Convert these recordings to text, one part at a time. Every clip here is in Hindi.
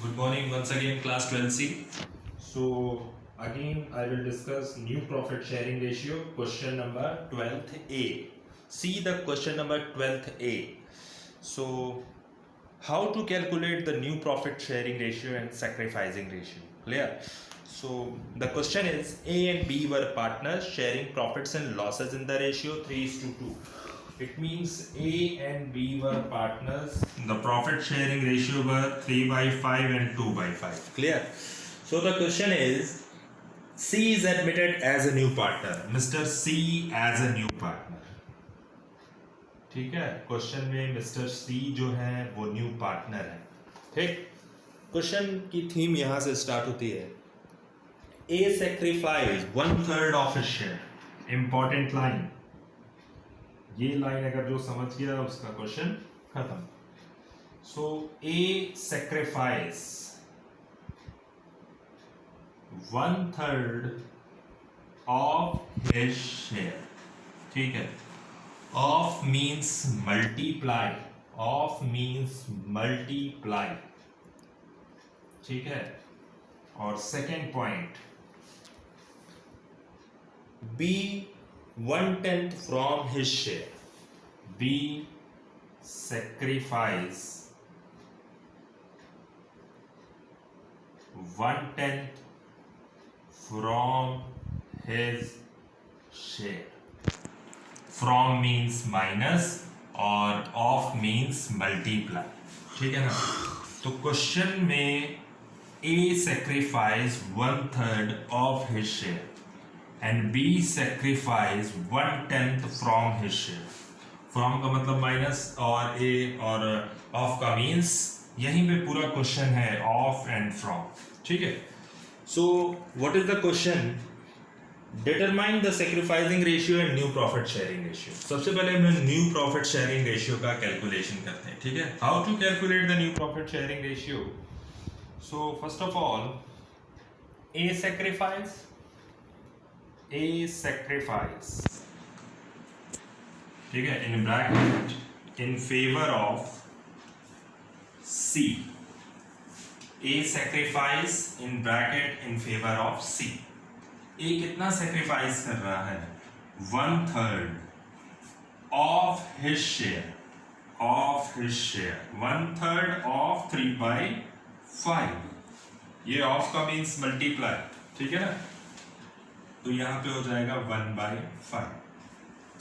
Good morning once again, class 12C. So again, I will discuss new profit sharing ratio, question number 12th A. See the question number 12th A. So how to calculate the new profit sharing ratio and sacrificing ratio? Clear? So the question is A and B were partners sharing profits and losses in the ratio 3:2. It means A and B were partners. The profit sharing ratio were 3/5 and 2/5. Clear? So the question is C is admitted as a new partner. Mr. C as a new partner. ठीक है, क्वेश्चन में मिस्टर सी जो है वो न्यू पार्टनर है. ठीक, क्वेश्चन की थीम यहां से स्टार्ट होती है. A sacrifice 1/3 of his share. Important line. ये लाइन अगर जो समझ गया उसका क्वेश्चन खत्म. So A sacrifice 1/3 of his share. ठीक है, of means multiply. Of means multiply. ठीक है, और second point B 1/10 from his share. B sacrifice 1/10 from his share. From means minus और off means multiply. ठीक है ना. तो क्वेश्चन में A sacrifice 1/3 of his share and B sacrifice 1/10 from his share. From का मतलब माइनस और A और ऑफ का मीन्स यहीं पे पूरा क्वेश्चन है ऑफ एंड फ्रॉम. ठीक है. So what is the question? Determine the sacrificing ratio and new profit sharing ratio. सबसे पहले हम न्यू प्रॉफिट शेयरिंग रेशियो का कैलकुलेशन करते हैं. ठीक है, how to calculate the new profit sharing ratio. So first of all A sacrifice ठीक है in bracket in favour of C. A sacrifice in bracket in favour of C. A कितना सैक्रिफाइस कर रहा है? 1/3 of his share. Of his share 1/3 of 3/5. ये ऑफ का मीन्स मल्टीप्लाई. ठीक है ना, तो यहां पे हो जाएगा 1/5.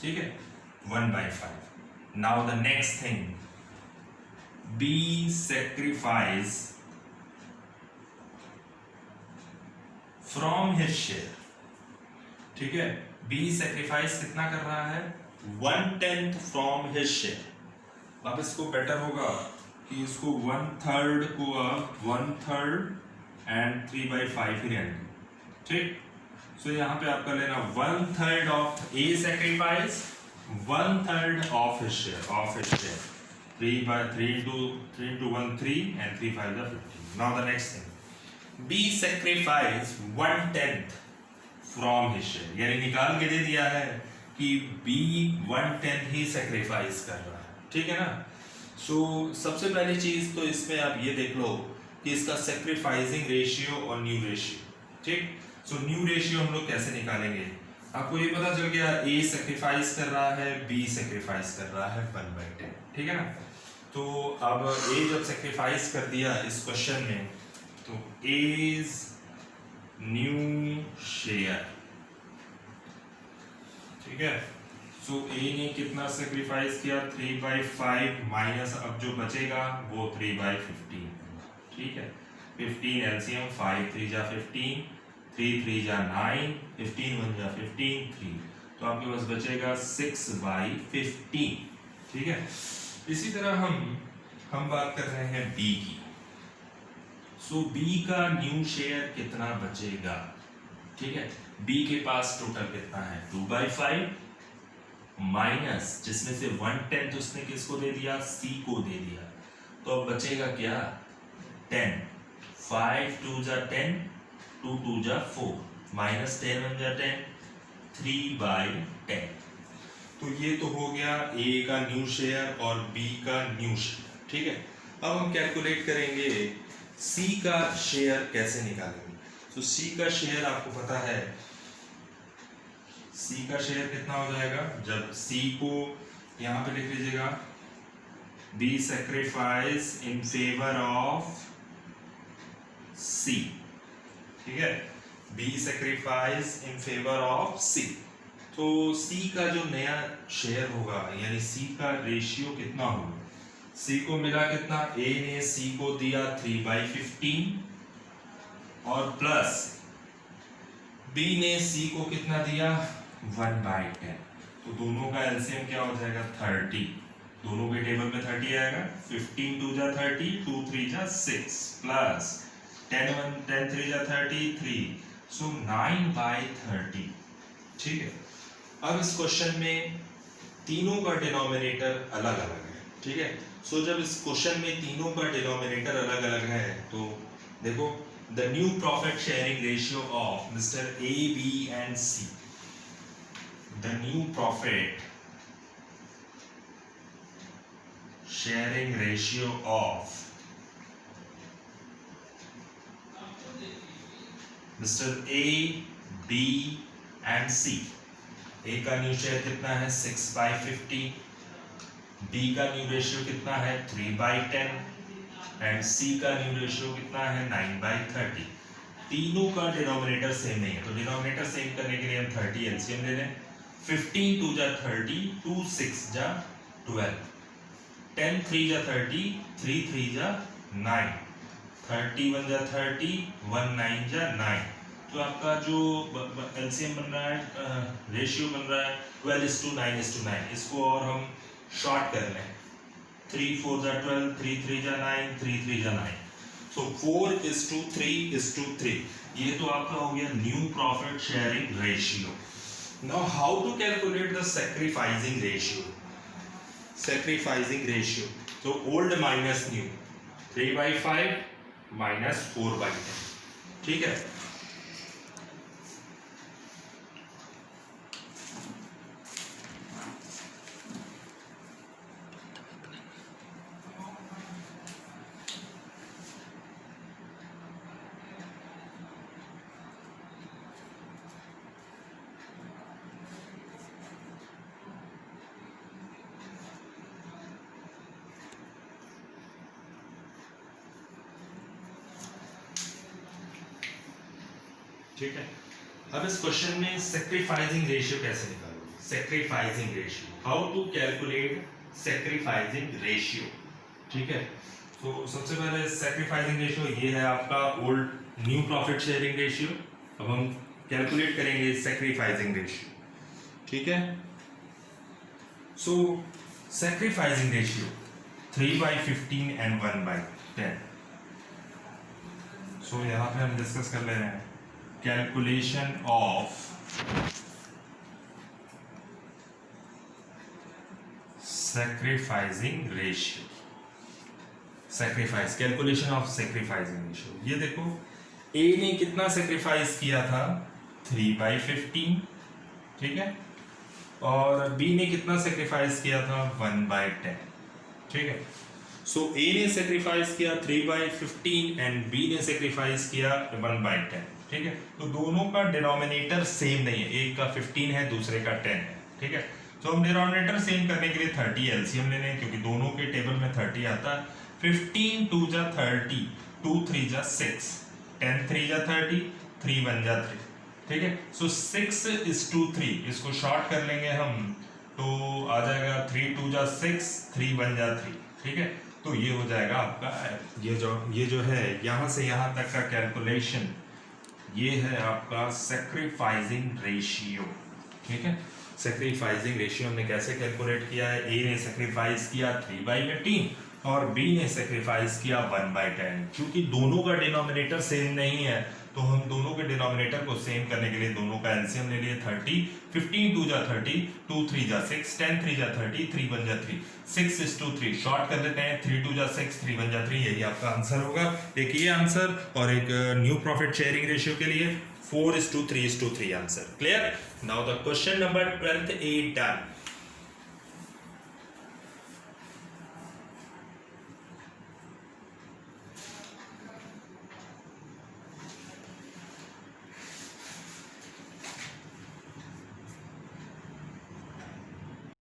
ठीक है, 1/5. Now the next thing, B sacrifice from his share. ठीक है, बी सैक्रिफाइस कितना कर रहा है? 1/10 फ्रॉम हिज शेयर. अब इसको बेटर होगा कि इसको 1/3 को 1/3 एंड 3/5 ही रहने. ठीक, सो यहाँ पे आपका लेना 1/3 of A sacrifice 1/3 of his share. Of his share 3 into 1 3 and 3 5 are 15. Now the next thing, B sacrifice 1/10 from his share. यानी निकाल के दे दिया है कि B 1/10 ही sacrifice कर रहा है. ठीक है ना. सो सबसे पहली चीज तो इसमें आप ये देख लो कि इसका sacrificing रेशियो और न्यू रेशियो. ठीक, सो न्यू रेशियो हम लोग कैसे निकालेंगे? आपको ये पता चल गया A sacrifice कर रहा है, B sacrifice कर रहा है 1/10. ठीक है ना. तो अब A जब sacrifice कर दिया इस क्वेश्चन में, तो A's न्यू शेयर. ठीक है, सो A ने कितना सेक्रीफाइस किया? 3/5 माइनस अब जो बचेगा वो 3/15. ठीक है, 15 एलसीएम 5 3 जा 15, 3 3 जा 9, 15 1 जा 15 3. तो आपके पास बचेगा 6/15. ठीक है, इसी तरह हम बात कर रहे हैं B की. सो B का न्यू शेयर कितना बचेगा? ठीक है, B के पास टोटल कितना है? 2/5 माइनस जिसमें से 1/10 उसने किसको दे दिया? C को दे दिया. तो अब बचेगा क्या? 10. 5 2 जा 10, 2 2 जा 4, माइनस 10 1 जा 10, 3/10. तो ये तो हो गया A का न्यू शेयर और B का न्यू शेयर. ठीक है, अब हम कैलकुलेट करेंगे सी का शेयर कैसे निकालेंगे? तो सी का शेयर आपको पता है, सी का शेयर कितना हो जाएगा, जब सी को यहां पे लिख लीजिएगा, B sacrifice in favour of C, ठीक है, B sacrifice in favour of C. तो सी का जो नया शेयर होगा यानी सी का रेशियो कितना होगा, सी को मिला कितना, ए ने सी को दिया 3/15 और प्लस बी ने सी को कितना दिया 1/10, तो दोनों का एलसीएम क्या हो जाएगा 30, दोनों के टेबल में 30 आएगा, 15 2 जा 30, 2 3 जा 6 प्लस 10 3 जा 33, सो 9/30, ठीक है। अब इस क्वेश्चन में तीनों का डिनोमिनेटर अलग अलग है, ठीक है। सो जब इस क्वेश्चन में तीनों का डिनोमिनेटर अलग अलग है तो देखो, the new profit sharing ratio of mister A B and C, the new profit sharing ratio of mister A B and C, A का न्यू शेयर कितना है 6/15, बी का न्यू रेशियो कितना है 3/10 एंड सी का न्यू रेशियो कितना है 9/30। तीनों का डिनोमिनेटर सेम नहीं है, तो डिनोमिनेटर सेम करने के लिए हम 30 एलसीएम ले लें, 15 2 जा 30, 2 6 जा 12, 10 3 जा 30, 3 3 जा 9, 31 जा 30, 1 9 जा 9, तो आपका जो एलसीएम बन रहा है, रेशियो बन रहा है 12:9:9। इसको और हम शॉर्ट कर लें, 3 4 जा 12, 3 3 जा 9, 3 3 जा 9, सो 4:3:3। ये तो आपका हो गया new profit sharing ratio. Now how to calculate the sacrificing ratio? Sacrificing ratio, तो ओल्ड माइनस न्यू, 3/5 माइनस 4/10, ठीक है। ठीक है, अब इस क्वेश्चन में सैक्रिफाइसिंग रेशियो कैसे निकालोगे? Sacrificing ratio, how to calculate sacrificing ratio, ठीक है। तो सबसे पहले सैक्रिफाइसिंग रेशियो ये है आपका old new profit sharing ratio. अब हम कैलकुलेट करेंगे सैक्रिफाइसिंग रेशियो, ठीक है। सो सैक्रिफाइसिंग रेशियो 3/15 एंड 1/10। सो यहाँ पे हम डिस्कस कर ले रहे हैं calculation of sacrificing ratio, sacrifice, calculation of sacrificing ratio. ये देखो, ए ने कितना सैक्रिफाइस किया था 3/15, ठीक है, और बी ने कितना सैक्रिफाइस किया था 1/10, ठीक है। सो ए ने सैक्रिफाइस किया 3/15 एंड बी ने सैक्रिफाइस किया 1/10, ठीक है। तो दोनों का डिनोमिनेटर सेम नहीं है, एक का 15 है दूसरे का 10 है, ठीक है। तो हम डिनोमिनेटर सेम करने के लिए 30 एलसीएम ले लें, क्योंकि दोनों के टेबल में 30 आता है। 15 2 जा 30, 2 3 जा 6, 10 3 जा 30, 3 1 जा 3, ठीक है। सो 6:3, इसको शॉर्ट कर लेंगे हम, तो आ जाएगा 3 2 जा 6, 3 1 जा 3, ठीक है। तो ये हो जाएगा आपका ये जो है यहाँ से यहाँ तक का कैलकुलेशन, ये है आपका सैक्रिफाइसिंग रेशियो, ठीक है। सैक्रिफाइसिंग रेशियो हमने कैसे कैलकुलेट किया है, ए ने सैक्रिफाइस किया 3/15 और बी ने सैक्रिफाइस किया 1/10। क्योंकि दोनों का डिनोमिनेटर सेम नहीं है, तो हम दोनों के डिनोमिनेटर को सेम करने के लिए दोनों का एलसीएम ले लिए 30, 15 2 जा 30, 2 3 जा 6, 10 3 जा 30, 3 1 जा 3, 6:3 शॉर्ट कर देते हैं, 3 2 जा 6, 3 1 जा 3, यही आपका आंसर होगा। एक ये आंसर और एक न्यू प्रॉफिट शेयरिंग रेशियो के लिए 4:3:3 answer. Clear? Now the question number 12th A done.